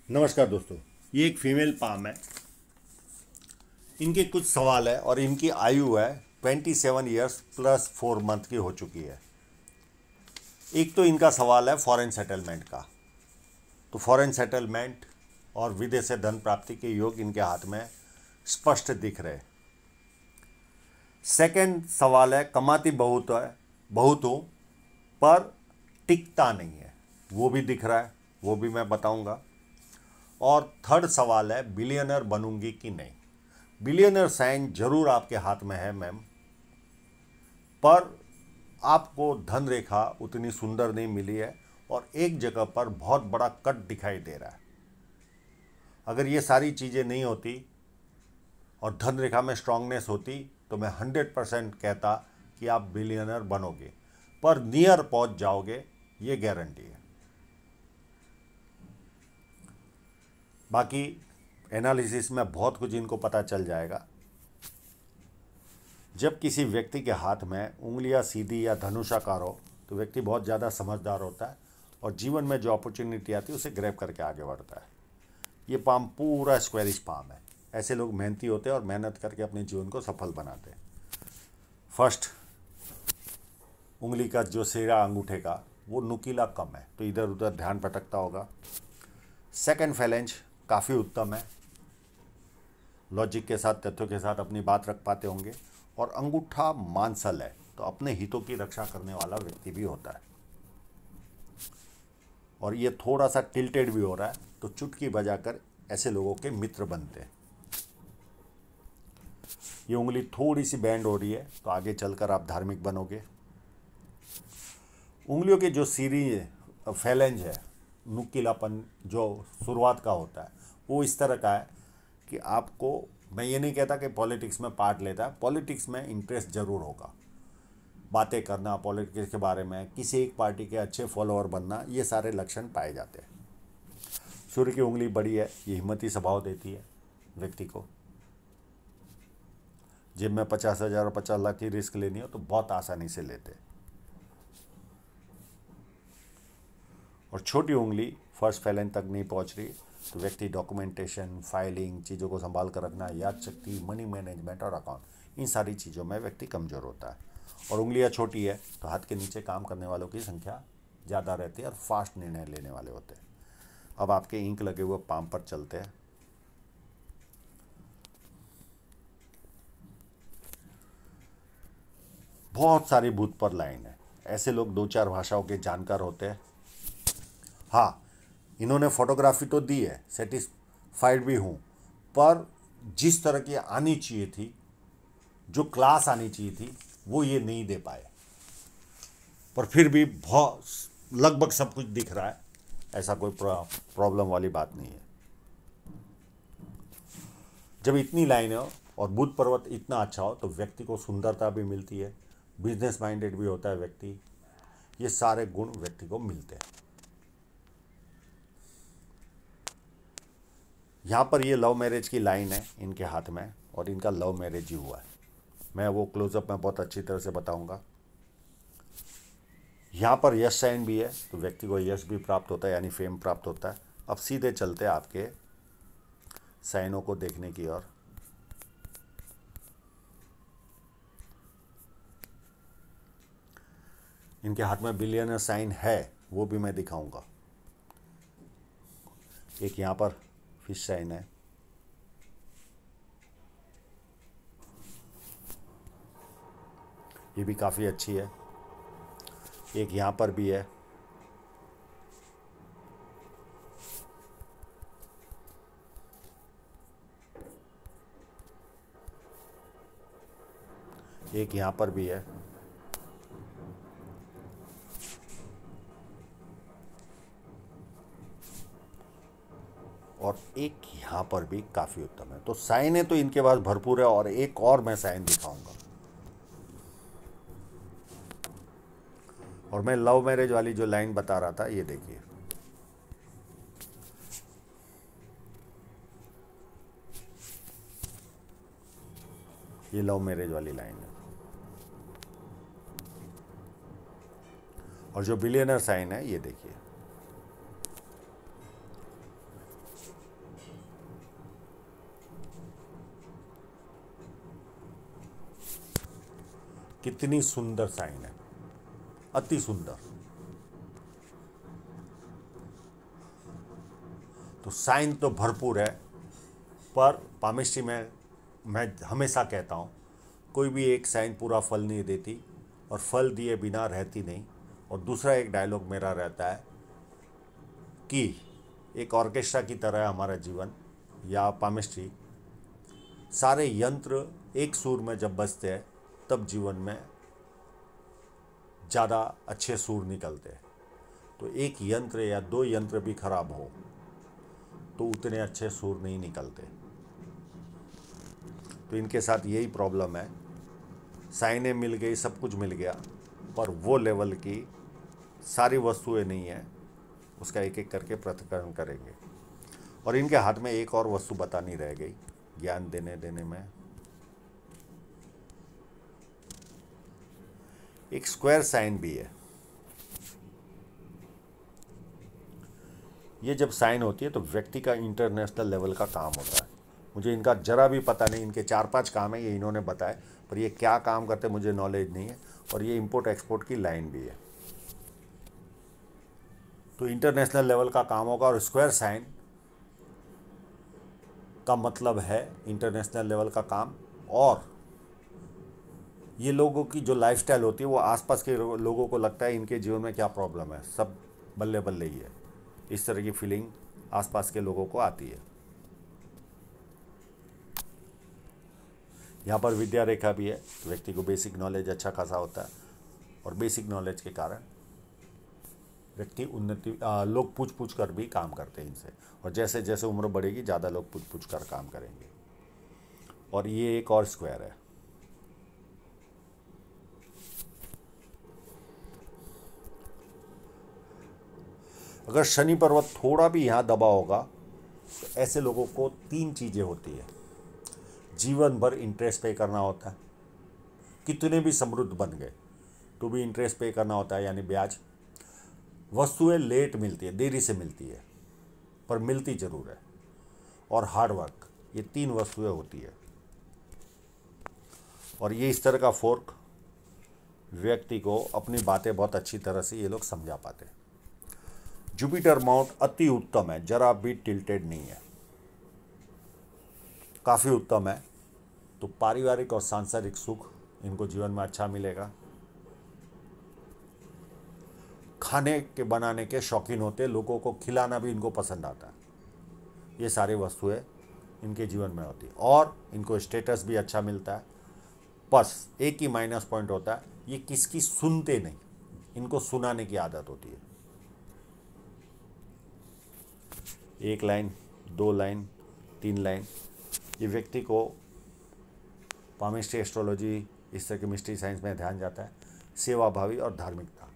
नमस्कार दोस्तों। ये एक फीमेल पाम है। इनके कुछ सवाल है और इनकी आयु है 27 ईयर्स प्लस 4 मंथ की हो चुकी है। एक तो इनका सवाल है फॉरेन सेटलमेंट का। तो फॉरेन सेटलमेंट और विदेश से धन प्राप्ति के योग इनके हाथ में स्पष्ट दिख रहे। सेकंड सवाल है कमाती बहुत हूँ पर टिकता नहीं है, वो भी दिख रहा है, वो भी मैं बताऊंगा। और थर्ड सवाल है बिलियनर बनूंगी कि नहीं। बिलियनर साइन जरूर आपके हाथ में है मैम, पर आपको धन रेखा उतनी सुंदर नहीं मिली है और एक जगह पर बहुत बड़ा कट दिखाई दे रहा है। अगर ये सारी चीज़ें नहीं होती और धन रेखा में स्ट्रांगनेस होती तो मैं 100% कहता कि आप बिलियनर बनोगे, पर नियर पहुंच जाओगे, ये गारंटी है। बाकी एनालिसिस में बहुत कुछ इनको पता चल जाएगा। जब किसी व्यक्ति के हाथ में उंगलियां सीधी या धनुषाकार हो तो व्यक्ति बहुत ज़्यादा समझदार होता है और जीवन में जो अपॉर्चुनिटी आती है उसे ग्रैब करके आगे बढ़ता है। ये पाम पूरा स्क्वेरिश पाम है। ऐसे लोग मेहनती होते हैं और मेहनत करके अपने जीवन को सफल बनाते हैं। फर्स्ट उंगली का जो सिरा अंगूठे का वो नुकीला कम है तो इधर उधर ध्यान भटकता होगा। सेकंड फैलेंज काफ़ी उत्तम है, लॉजिक के साथ तथ्यों के साथ अपनी बात रख पाते होंगे। और अंगूठा मांसल है तो अपने हितों की रक्षा करने वाला व्यक्ति भी होता है। और ये थोड़ा सा टिल्टेड भी हो रहा है तो चुटकी बजाकर ऐसे लोगों के मित्र बनते हैं। ये उंगली थोड़ी सी बैंड हो रही है तो आगे चलकर आप धार्मिक बनोगे। उंगलियों के जो सीरी फैलेंज है, नुकीलापन जो शुरुआत का होता है, वो इस तरह का है कि आपको, मैं ये नहीं कहता कि पॉलिटिक्स में पार्ट लेता है, पॉलिटिक्स में इंटरेस्ट जरूर होगा। बातें करना पॉलिटिक्स के बारे में, किसी एक पार्टी के अच्छे फॉलोअर बनना, ये सारे लक्षण पाए जाते हैं। सूर्य की उंगली बड़ी है, ये हिम्मती स्वभाव देती है व्यक्ति को। जेब में 50,000 और 50 लाख की रिस्क लेनी हो तो बहुत आसानी से लेते हैं। और छोटी उंगली फर्स्ट फैलेंज तक नहीं पहुंच रही तो व्यक्ति डॉक्यूमेंटेशन, फाइलिंग, चीज़ों को संभाल कर रखना, याद शक्ति, मनी मैनेजमेंट और अकाउंट, इन सारी चीज़ों में व्यक्ति कमज़ोर होता है। और उंगलियां छोटी है तो हाथ के नीचे काम करने वालों की संख्या ज़्यादा रहती है और फास्ट निर्णय लेने वाले होते हैं। अब आपके इंक लगे हुए पाम पर चलते हैं। बहुत सारी भूत पर लाइन है। ऐसे लोग 2-4 भाषाओं के जानकार होते हैं। हाँ, इन्होंने फोटोग्राफी तो दी है, सेटिस्फाइड भी हूँ, पर जिस तरह की आनी चाहिए थी, जो क्लास आनी चाहिए थी, वो ये नहीं दे पाए। पर फिर भी बहुत लगभग सब कुछ दिख रहा है, ऐसा कोई प्रॉब्लम वाली बात नहीं है। जब इतनी लाइनें हो और बुध पर्वत इतना अच्छा हो तो व्यक्ति को सुंदरता भी मिलती है, बिजनेस माइंडेड भी होता है व्यक्ति। ये सारे गुण व्यक्ति को मिलते हैं। यहाँ पर ये लव मैरिज की लाइन है इनके हाथ में और इनका लव मैरिज ही हुआ है। मैं वो क्लोजअप में बहुत अच्छी तरह से बताऊंगा। यहाँ पर यश साइन भी है तो व्यक्ति को यश भी प्राप्त होता है, यानी फेम प्राप्त होता है। अब सीधे चलते हैं आपके साइनों को देखने की ओर। इनके हाथ में बिलियनर साइन है, वो भी मैं दिखाऊंगा। एक यहाँ पर फिश साइन है, ये भी काफ़ी अच्छी है। एक यहाँ पर भी है, एक यहाँ पर भी है, और एक यहाँ पर भी काफ़ी उत्तम है। तो साइनें तो इनके पास भरपूर है और एक और मैं साइन दिखाऊंगा। और मैं लव मैरिज वाली जो लाइन बता रहा था, ये देखिए, ये लव मैरिज वाली लाइन है। और जो बिलियनर साइन है, ये देखिए, कितनी सुंदर साइन है, अति सुंदर। तो साइन तो भरपूर है, पर पामिस्ट्री में मैं हमेशा कहता हूँ कोई भी एक साइन पूरा फल नहीं देती और फल दिए बिना रहती नहीं। और दूसरा एक डायलॉग मेरा रहता है कि एक ऑर्केस्ट्रा की तरह है हमारा जीवन या पामिस्ट्री। सारे यंत्र एक सुर में जब बजते हैं तब जीवन में ज़्यादा अच्छे सुर निकलते हैं। तो एक यंत्र या दो यंत्र भी खराब हो तो उतने अच्छे सुर नहीं निकलते। तो इनके साथ यही प्रॉब्लम है, साइनें मिल गई, सब कुछ मिल गया, पर वो लेवल की सारी वस्तुएं नहीं है। उसका एक एक करके पृथक्करण करेंगे। और इनके हाथ में एक और वस्तु बतानी रह गई ज्ञान देने में, एक स्क्वायर साइन भी है। ये जब साइन होती है तो व्यक्ति का इंटरनेशनल लेवल का काम होता है। मुझे इनका जरा भी पता नहीं, इनके 4-5 काम है ये इन्होंने बताए, पर ये क्या काम करते मुझे नॉलेज नहीं है। और ये इंपोर्ट एक्सपोर्ट की लाइन भी है, तो इंटरनेशनल लेवल का काम होगा। और स्क्वायर साइन का मतलब है इंटरनेशनल लेवल का काम। और ये लोगों की जो लाइफस्टाइल होती है वो आसपास के लोगों को लगता है इनके जीवन में क्या प्रॉब्लम है, सब बल्ले बल्ले ही है, इस तरह की फीलिंग आसपास के लोगों को आती है। यहाँ पर विद्या रेखा भी है, व्यक्ति को बेसिक नॉलेज अच्छा खासा होता है और बेसिक नॉलेज के कारण व्यक्ति उन्नति, लोग पूछ पूछ कर भी काम करते हैं इनसे। और जैसे जैसे उम्र बढ़ेगी ज़्यादा लोग पूछ पूछ कर काम करेंगे। और ये एक और स्क्वायर है। अगर शनि पर्वत थोड़ा भी यहाँ दबा होगा तो ऐसे लोगों को 3 चीज़ें होती है। जीवन भर इंटरेस्ट पे करना होता है, कितने भी समृद्ध बन गए तो भी इंटरेस्ट पे करना होता है, यानी ब्याज। वस्तुएं लेट मिलती है, देरी से मिलती है, पर मिलती जरूर है। और हार्ड वर्क, ये 3 वस्तुएं होती है। और ये इस तरह का फोर्क व्यक्ति को अपनी बातें बहुत अच्छी तरह से ये लोग समझा पाते हैं। जुपिटर माउंट अति उत्तम है, जरा भी टिल्टेड नहीं है, काफ़ी उत्तम है। तो पारिवारिक और सांसारिक सुख इनको जीवन में अच्छा मिलेगा। खाने के बनाने के शौकीन होते, लोगों को खिलाना भी इनको पसंद आता है। ये सारी वस्तुएं इनके जीवन में होती है और इनको स्टेटस भी अच्छा मिलता है। बस एक ही माइनस पॉइंट होता है, ये किसकी सुनते नहीं, इनको सुनाने की आदत होती है। 1 लाइन, 2 लाइन, 3 लाइन, ये व्यक्ति को पामिस्ट्री, एस्ट्रोलॉजी, इस तरह की मिस्ट्री साइंस में ध्यान जाता है। सेवाभावी और धार्मिकता,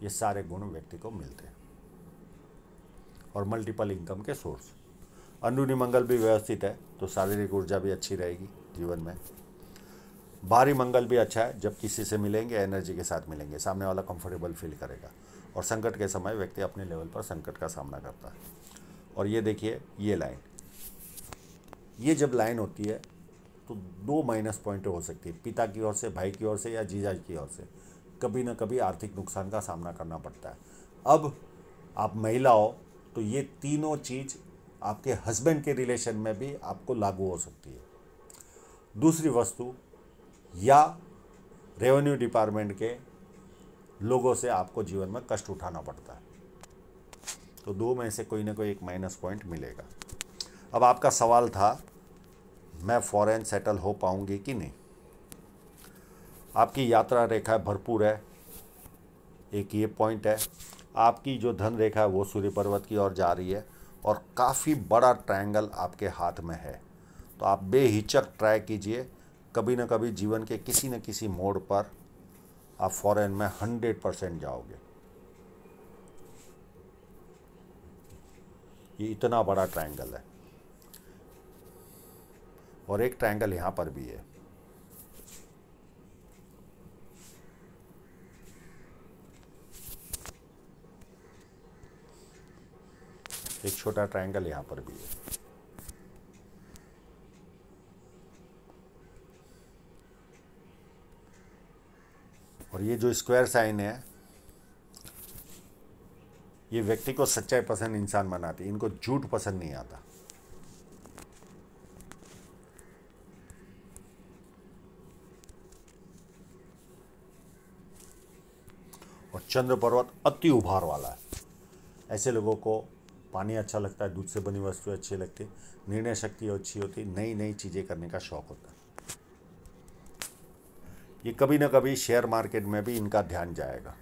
ये सारे गुण व्यक्ति को मिलते हैं। और मल्टीपल इनकम के सोर्स। अंदरूनी मंगल भी व्यवस्थित है तो शारीरिक ऊर्जा भी अच्छी रहेगी जीवन में। बाहरी मंगल भी अच्छा है, जब किसी से मिलेंगे एनर्जी के साथ मिलेंगे, सामने वाला कंफर्टेबल फील करेगा। और संकट के समय व्यक्ति अपने लेवल पर संकट का सामना करता है। और ये देखिए ये लाइन, ये जब लाइन होती है तो 2 माइनस पॉइंट हो सकती है, पिता की ओर से, भाई की ओर से या जीजा की ओर से। कभी ना कभी आर्थिक नुकसान का सामना करना पड़ता है। अब आप महिला हो तो ये तीनों चीज़ आपके हस्बैंड के रिलेशन में भी आपको लागू हो सकती है। दूसरी वस्तु, या रेवेन्यू डिपार्टमेंट के लोगों से आपको जीवन में कष्ट उठाना पड़ता है। तो 2 में से कोई ना कोई एक माइनस पॉइंट मिलेगा। अब आपका सवाल था मैं फॉरेन सेटल हो पाऊंगी कि नहीं। आपकी यात्रा रेखा भरपूर है, एक ये पॉइंट है। आपकी जो धन रेखा है वो सूर्य पर्वत की ओर जा रही है और काफ़ी बड़ा ट्रायंगल आपके हाथ में है। तो आप बेहिचक ट्राई कीजिए, कभी ना कभी जीवन के किसी न किसी मोड़ पर आप फॉरेन में 100% जाओगे। ये इतना बड़ा ट्रायंगल है। और एक ट्रायंगल यहाँ पर भी है। एक छोटा ट्रायंगल यहाँ पर भी है। और ये जो स्क्वायर साइन है, ये व्यक्ति को सच्चाई पसंद इंसान बनाती है, इनको झूठ पसंद नहीं आता। और चंद्र पर्वत अति उभार वाला है। ऐसे लोगों को पानी अच्छा लगता है, दूध से बनी वस्तु अच्छी लगती है, निर्णय शक्ति अच्छी होती, नई नई चीज़ें करने का शौक होता है। ये कभी ना कभी शेयर मार्केट में भी इनका ध्यान जाएगा।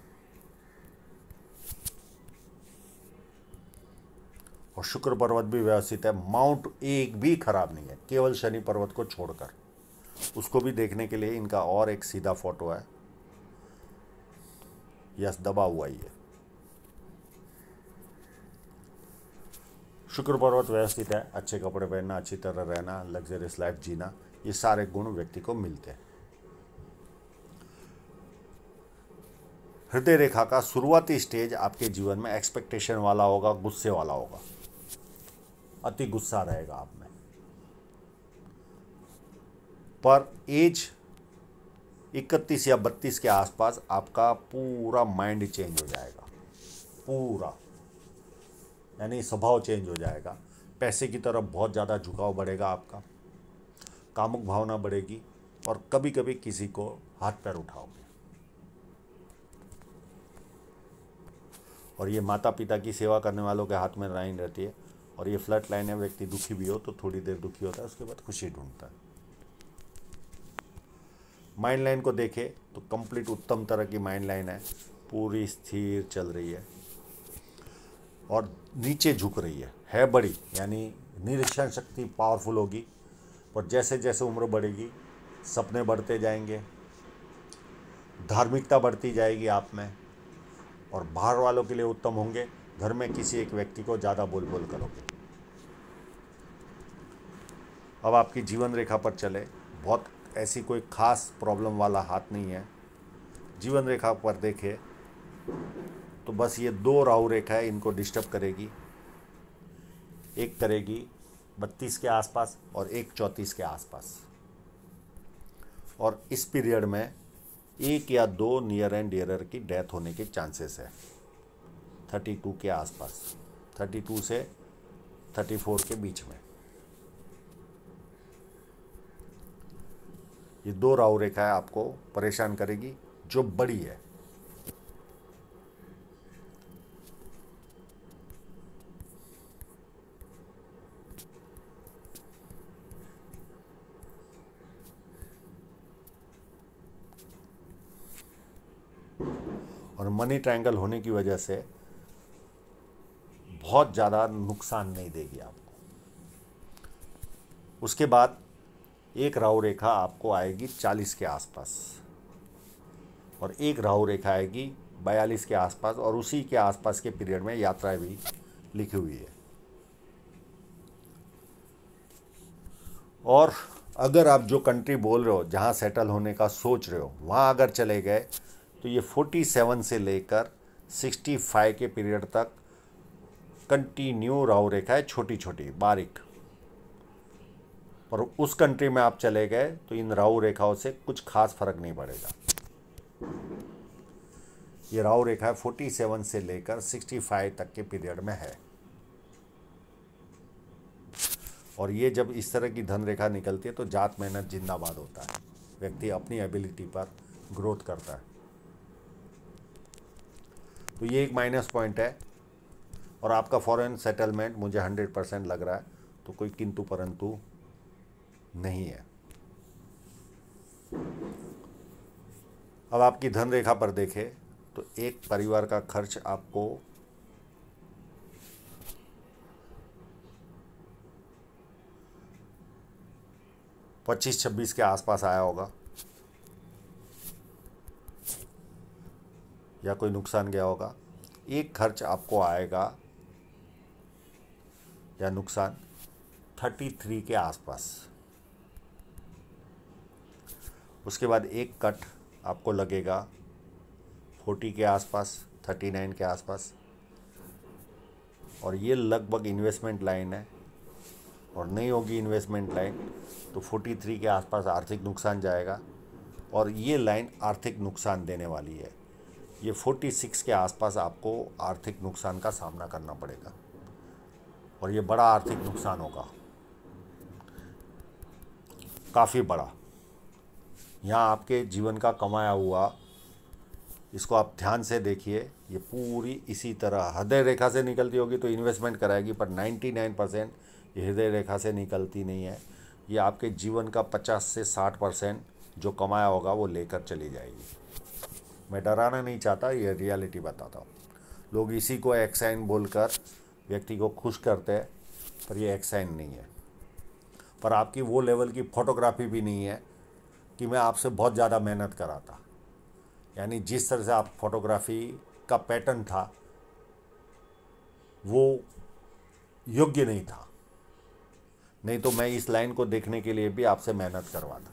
और शुक्र पर्वत भी व्यवस्थित है, माउंट एक भी खराब नहीं है, केवल शनि पर्वत को छोड़कर। उसको भी देखने के लिए इनका और एक सीधा फोटो है, यस दबा हुआ ही है। शुक्र पर्वत व्यवस्थित है, अच्छे कपड़े पहनना, अच्छी तरह रहना, लग्जरियस लाइफ जीना, ये सारे गुण व्यक्ति को मिलते हैं। हृदय रेखा का शुरुआती स्टेज आपके जीवन में एक्सपेक्टेशन वाला होगा, गुस्से वाला होगा, अति गुस्सा रहेगा आप में। पर एज 31 या 32 के आसपास आपका पूरा माइंड चेंज हो जाएगा, पूरा, यानी स्वभाव चेंज हो जाएगा। पैसे की तरफ बहुत ज़्यादा झुकाव बढ़ेगा आपका, कामुक भावना बढ़ेगी, और कभी कभी किसी को हाथ पैर उठाओगे। और ये माता पिता की सेवा करने वालों के हाथ में लाइन रहती है, और ये फ्लड लाइन है, व्यक्ति दुखी भी हो तो थोड़ी देर दुखी होता है, उसके बाद खुशी ढूंढता है। माइंड लाइन को देखे तो कंप्लीट उत्तम तरह की माइंड लाइन है, पूरी स्थिर चल रही है और नीचे झुक रही है बड़ी, यानी निरीक्षण शक्ति पावरफुल होगी। पर जैसे जैसे उम्र बढ़ेगी, सपने बढ़ते जाएंगे, धार्मिकता बढ़ती जाएगी आप में, और बाहर वालों के लिए उत्तम होंगे। घर में किसी एक व्यक्ति को ज़्यादा बोल बोल करोगे। अब आपकी जीवन रेखा पर चले, बहुत ऐसी कोई खास प्रॉब्लम वाला हाथ नहीं है। जीवन रेखा पर देखे तो बस ये 2 राहु रेखा है, इनको डिस्टर्ब करेगी। एक करेगी 32 के आसपास और एक 34 के आसपास, और इस पीरियड में 1 या 2 नियर एंड डियरर की डेथ होने के चांसेस है 32 के आसपास, 32 से 34 के बीच में। ये 2 राहु रेखाएं आपको परेशान करेगी, जो बड़ी है। और मनी ट्रायंगल होने की वजह से बहुत ज़्यादा नुकसान नहीं देगी आपको। उसके बाद एक राहु रेखा आपको आएगी 40 के आसपास, और एक राहु रेखा आएगी 42 के आसपास, और उसी के आसपास के पीरियड में यात्राएं भी लिखी हुई है। और अगर आप जो कंट्री बोल रहे हो, जहाँ सेटल होने का सोच रहे हो, वहाँ अगर चले गए तो ये 47 से लेकर 65 के पीरियड तक कंटिन्यू राहु रेखा है, छोटी छोटी बारीक। और उस कंट्री में आप चले गए तो इन राहु रेखाओं से कुछ खास फर्क नहीं पड़ेगा। ये राहु रेखा 47 से लेकर 65 तक के पीरियड में है। और ये जब इस तरह की धन रेखा निकलती है तो जात मेहनत जिंदाबाद होता है, व्यक्ति अपनी एबिलिटी पर ग्रोथ करता है। तो ये एक माइनस पॉइंट है। और आपका फॉरेन सेटलमेंट मुझे 100% लग रहा है, तो कोई किंतु परंतु नहीं है। अब आपकी धन रेखा पर देखें तो एक परिवार का खर्च आपको 25-26 के आसपास आया होगा, या कोई नुकसान गया होगा। एक खर्च आपको आएगा या नुकसान 33 के आसपास। उसके बाद एक कट आपको लगेगा 40 के आसपास, 39 के आसपास। और ये लगभग इन्वेस्टमेंट लाइन है, और नहीं होगी इन्वेस्टमेंट लाइन तो 43 के आसपास आर्थिक नुकसान जाएगा। और ये लाइन आर्थिक नुकसान देने वाली है। ये 46 के आसपास आपको आर्थिक नुकसान का सामना करना पड़ेगा और ये बड़ा आर्थिक नुकसान होगा, काफ़ी बड़ा। यहाँ आपके जीवन का कमाया हुआ, इसको आप ध्यान से देखिए, ये पूरी इसी तरह हृदय रेखा से निकलती होगी तो इन्वेस्टमेंट कराएगी, पर 99% ये हृदय रेखा से निकलती नहीं है। ये आपके जीवन का 50 से 60% जो कमाया होगा वो लेकर चली जाएगी। मैं डराना नहीं चाहता, ये रियलिटी बताता हूँ। लोग इसी को एक्साइन बोलकर व्यक्ति को खुश करते हैं, पर ये एक्साइन नहीं है। पर आपकी वो लेवल की फोटोग्राफी भी नहीं है कि मैं आपसे बहुत ज़्यादा मेहनत कराता। यानी जिस तरह से आप फोटोग्राफी का पैटर्न था वो योग्य नहीं था, नहीं तो मैं इस लाइन को देखने के लिए भी आपसे मेहनत करवाता।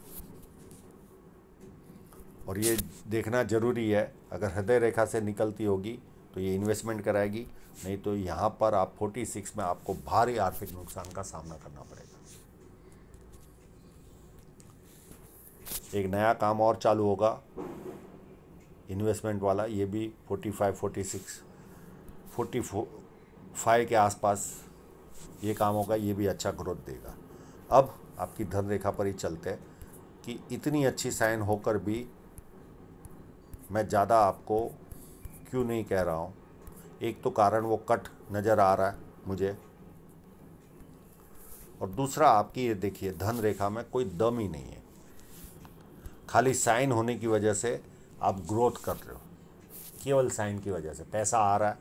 और ये देखना ज़रूरी है, अगर हृदय रेखा से निकलती होगी तो ये इन्वेस्टमेंट कराएगी, नहीं तो यहाँ पर आप 46 में आपको भारी आर्थिक नुकसान का सामना करना पड़ेगा। एक नया काम और चालू होगा इन्वेस्टमेंट वाला, ये भी 45, 46, 45 के आसपास ये काम होगा, ये भी अच्छा ग्रोथ देगा। अब आपकी धन रेखा पर ही चलते हैं कि इतनी अच्छी साइन होकर भी मैं ज़्यादा आपको क्यों नहीं कह रहा हूँ। एक तो कारण वो कट नज़र आ रहा है मुझे, और दूसरा आपकी ये देखिए धन रेखा में कोई दम ही नहीं है। खाली साइन होने की वजह से आप ग्रोथ कर रहे हो, केवल साइन की वजह से पैसा आ रहा है,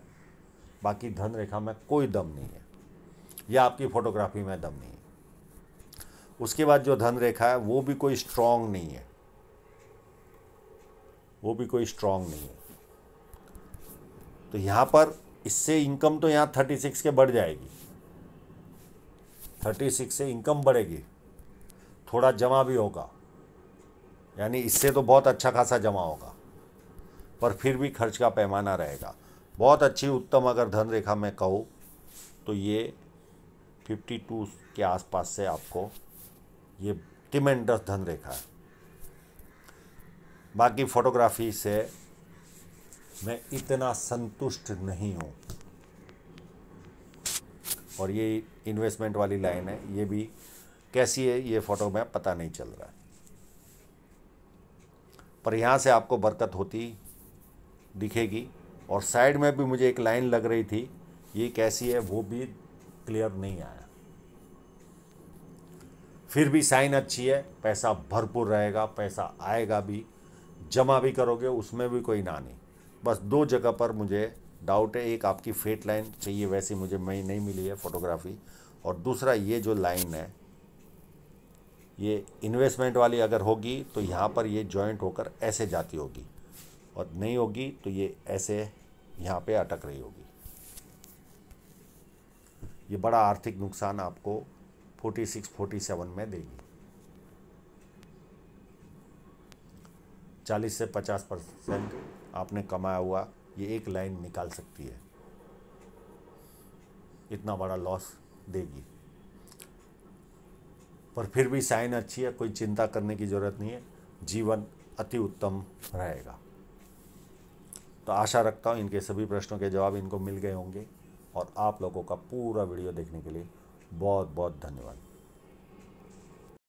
बाकी धन रेखा में कोई दम नहीं है, या आपकी फोटोग्राफी में दम नहीं है। उसके बाद जो धन रेखा है वो भी कोई स्ट्रांग नहीं है, वो भी कोई स्ट्रांग नहीं है। तो यहाँ पर इससे इनकम तो यहाँ 36 के बढ़ जाएगी, 36 से इनकम बढ़ेगी, थोड़ा जमा भी होगा, यानी इससे तो बहुत अच्छा खासा जमा होगा, पर फिर भी खर्च का पैमाना रहेगा। बहुत अच्छी उत्तम अगर धन रेखा में कहूँ तो ये 52 के आसपास से आपको ये ट्रिमेंडस धन रेखा है। बाकी फोटोग्राफी से मैं इतना संतुष्ट नहीं हूँ। और ये इन्वेस्टमेंट वाली लाइन है, ये भी कैसी है ये फ़ोटो में पता नहीं चल रहा है, पर यहाँ से आपको बरकत होती दिखेगी। और साइड में भी मुझे एक लाइन लग रही थी, ये कैसी है वो भी क्लियर नहीं आया। फिर भी साइन अच्छी है, पैसा भरपूर रहेगा, पैसा आएगा भी, जमा भी करोगे, उसमें भी कोई ना नहीं। बस दो जगह पर मुझे डाउट है, एक आपकी फेट लाइन चाहिए वैसी मुझे नहीं मिली है फोटोग्राफी, और दूसरा ये जो लाइन है ये इन्वेस्टमेंट वाली अगर होगी तो यहाँ पर ये जॉइंट होकर ऐसे जाती होगी, और नहीं होगी तो ये ऐसे यहाँ पे अटक रही होगी। ये बड़ा आर्थिक नुकसान आपको 46, 47 में देगी। 40 से 50% आपने कमाया हुआ ये एक लाइन निकाल सकती है, इतना बड़ा लॉस देगी। पर फिर भी साइन अच्छी है, कोई चिंता करने की ज़रूरत नहीं है, जीवन अति उत्तम रहेगा। तो आशा रखता हूँ इनके सभी प्रश्नों के जवाब इनको मिल गए होंगे, और आप लोगों का पूरा वीडियो देखने के लिए बहुत बहुत धन्यवाद।